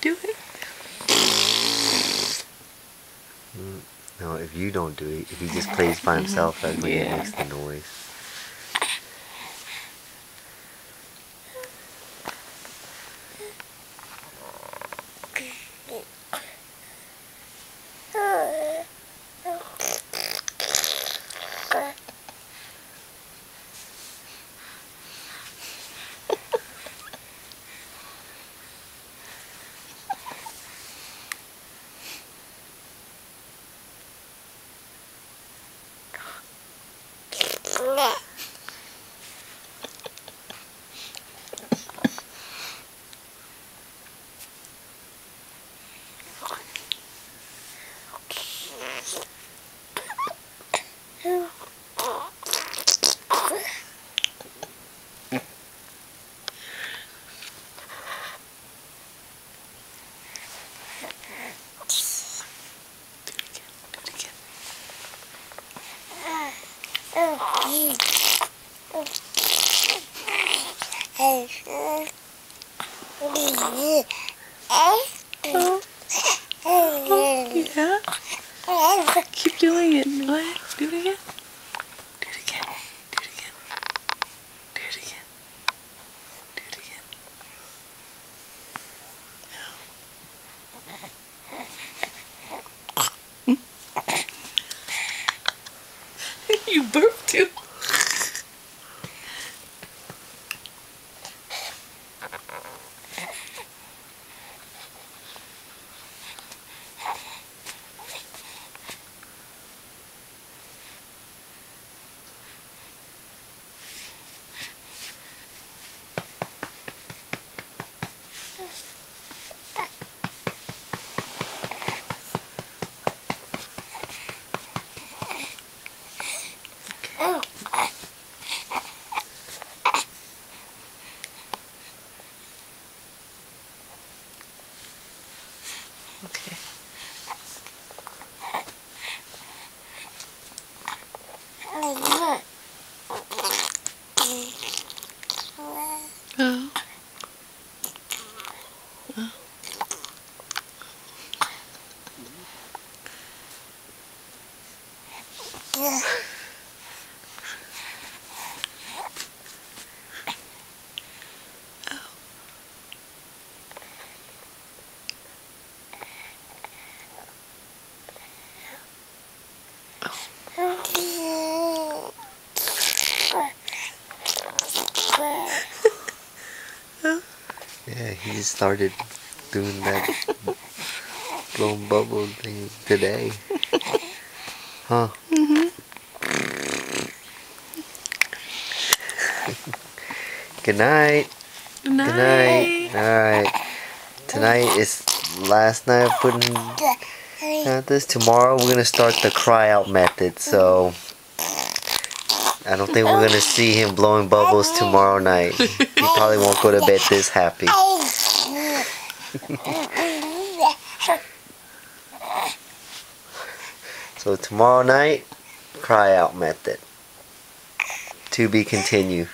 Do it. No, if you don't do it, if he just plays by himself, that's when he makes the noise. Yeah. Keep doing it. Go ahead. Do it again. Do it again. Do it again. Do it again. Do it again. You burped too. Okay. Oh. Yeah, he just started doing that blowing bubble thing today. Huh? Good night. Good night. Good night. Alright. Tonight is last night of putting out this. Tomorrow we're gonna start the cry out method, so I don't think we're gonna see him blowing bubbles tomorrow night. He probably won't go to bed this happy. So tomorrow night, cry out method. To be continued.